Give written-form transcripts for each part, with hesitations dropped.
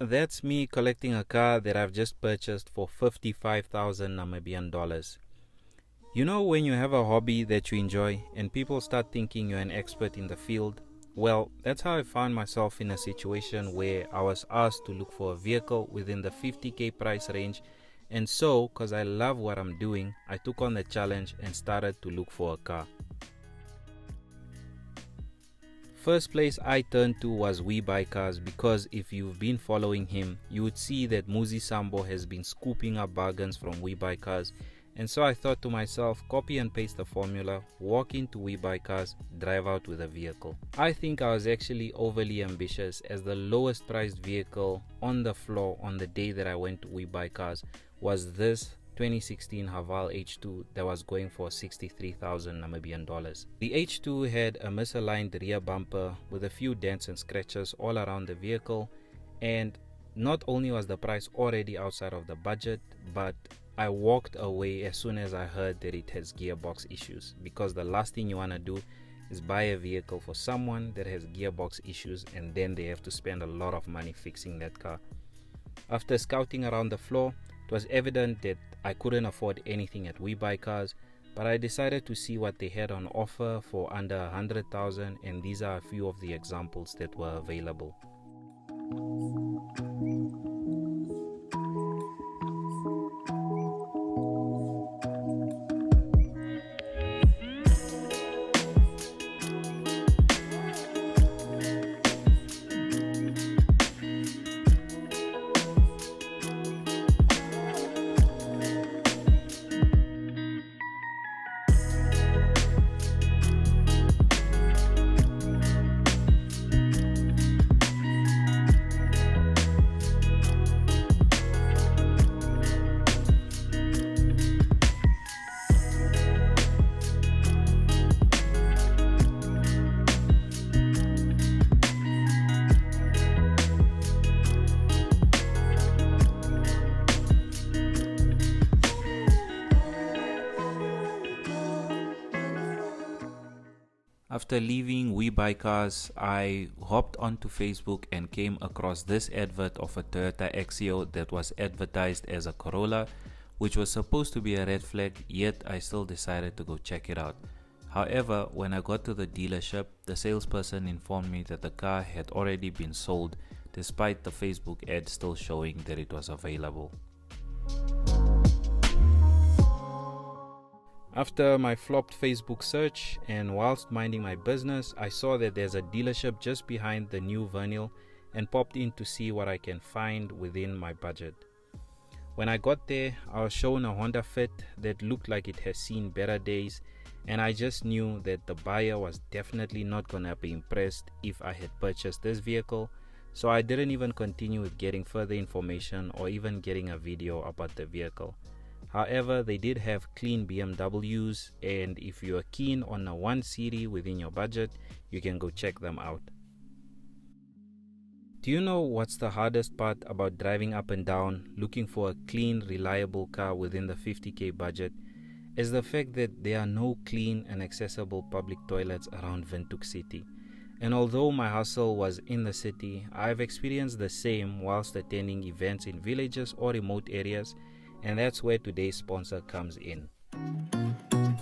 that's me collecting a car that I've just purchased for 55,000 Namibian dollars. You know, when you have a hobby that you enjoy and people start thinking you're an expert in the field? Well, that's how I found myself in a situation where I was asked to look for a vehicle within the 50k price range. And so, because I love what I'm doing, I took on the challenge and started to look for a car. First place I turned to was We Buy Cars, because if you've been following him, you would see that Muzi Sambo has been scooping up bargains from We Buy Cars. And so I thought to myself, copy and paste the formula, walk into We Buy Cars, drive out with a vehicle. I think I was actually overly ambitious, as the lowest priced vehicle on the floor on the day that I went to We Buy Cars was this 2016 Haval H2 that was going for 63,000 Namibian dollars. The H2 had a misaligned rear bumper with a few dents and scratches all around the vehicle, and not only was the price already outside of the budget, but I walked away as soon as I heard that it has gearbox issues, because the last thing you want to do is buy a vehicle for someone that has gearbox issues and then they have to spend a lot of money fixing that car. After scouting around the floor, it was evident that I couldn't afford anything at We Buy Cars, but I decided to see what they had on offer for under 100,000, and these are a few of the examples that were available. After leaving We Buy Cars, I hopped onto Facebook and came across this advert of a Toyota Axio that was advertised as a Corolla, which was supposed to be a red flag, yet I still decided to go check it out. However, when I got to the dealership, the salesperson informed me that the car had already been sold, despite the Facebook ad still showing that it was available. After my flopped Facebook search and whilst minding my business, I saw that there's a dealership just behind the new Vernil and popped in to see what I can find within my budget. When I got there, I was shown a Honda Fit that looked like it has seen better days, and I just knew that the buyer was definitely not gonna be impressed if I had purchased this vehicle, so I didn't even continue with getting further information or even getting a video about the vehicle. However, they did have clean BMWs, and if you are keen on a 1 Series within your budget, you can go check them out. Do you know what's the hardest part about driving up and down looking for a clean, reliable car within the 50k budget? Is the fact that there are no clean and accessible public toilets around Windhoek City. And although my hustle was in the city, I've experienced the same whilst attending events in villages or remote areas, and that's where today's sponsor comes in.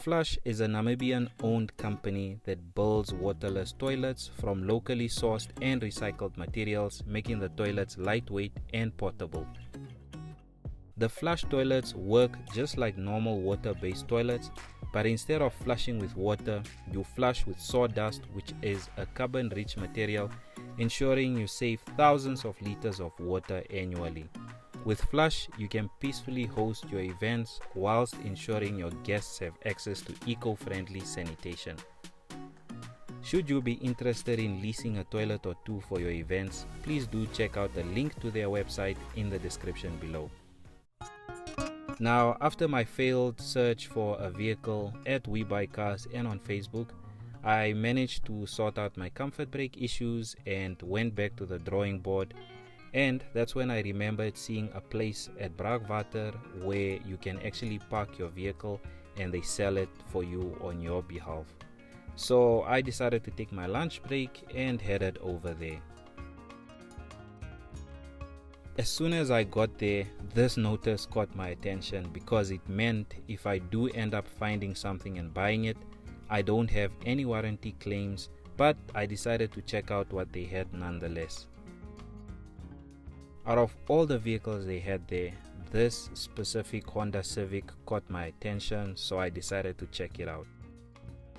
Flush is a Namibian-owned company that builds waterless toilets from locally sourced and recycled materials, making the toilets lightweight and portable. The Flush toilets work just like normal water-based toilets, but instead of flushing with water, you flush with sawdust, which is a carbon-rich material, ensuring you save thousands of liters of water annually. With Flush, you can peacefully host your events whilst ensuring your guests have access to eco-friendly sanitation. Should you be interested in leasing a toilet or two for your events, please do check out the link to their website in the description below. Now, after my failed search for a vehicle at We Buy Cars and on Facebook, I managed to sort out my comfort brake issues and went back to the drawing board. And that's when I remembered seeing a place at Braakwater where you can actually park your vehicle and they sell it for you on your behalf. So I decided to take my lunch break and headed over there. As soon as I got there, this notice caught my attention because it meant if I do end up finding something and buying it, I don't have any warranty claims, but I decided to check out what they had nonetheless. Out of all the vehicles they had there, this specific Honda Civic caught my attention, so I decided to check it out.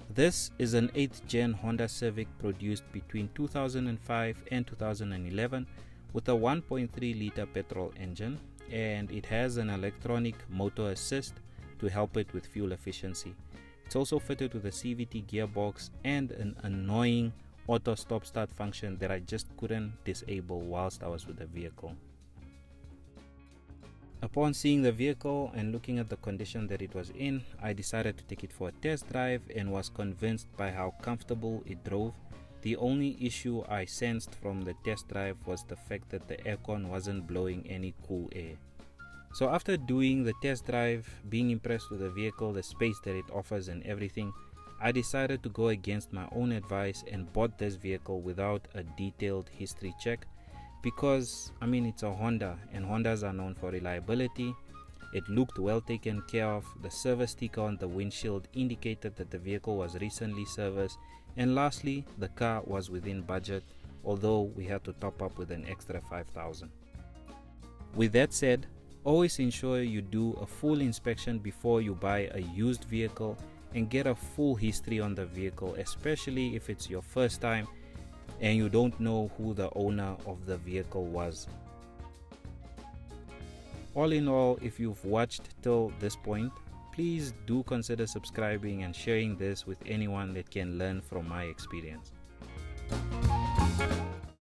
This is an 8th gen Honda Civic produced between 2005 and 2011 with a 1.3 liter petrol engine, and it has an electronic motor assist to help it with fuel efficiency. It's also fitted with a CVT gearbox and an annoying auto stop start function that I just couldn't disable whilst I was with the vehicle. Upon seeing the vehicle and looking at the condition that it was in, I decided to take it for a test drive and was convinced by how comfortable it drove. The only issue I sensed from the test drive was the fact that the aircon wasn't blowing any cool air. So after doing the test drive, being impressed with the vehicle, the space that it offers and everything, I decided to go against my own advice and bought this vehicle without a detailed history check because, it's a Honda and Hondas are known for reliability. It looked well taken care of. The service sticker on the windshield indicated that the vehicle was recently serviced. And lastly, the car was within budget, although we had to top up with an extra $5,000. With that said, always ensure you do a full inspection before you buy a used vehicle and get a full history on the vehicle, especially if it's your first time and you don't know who the owner of the vehicle was. All in all, if you've watched till this point, please do consider subscribing and sharing this with anyone that can learn from my experience.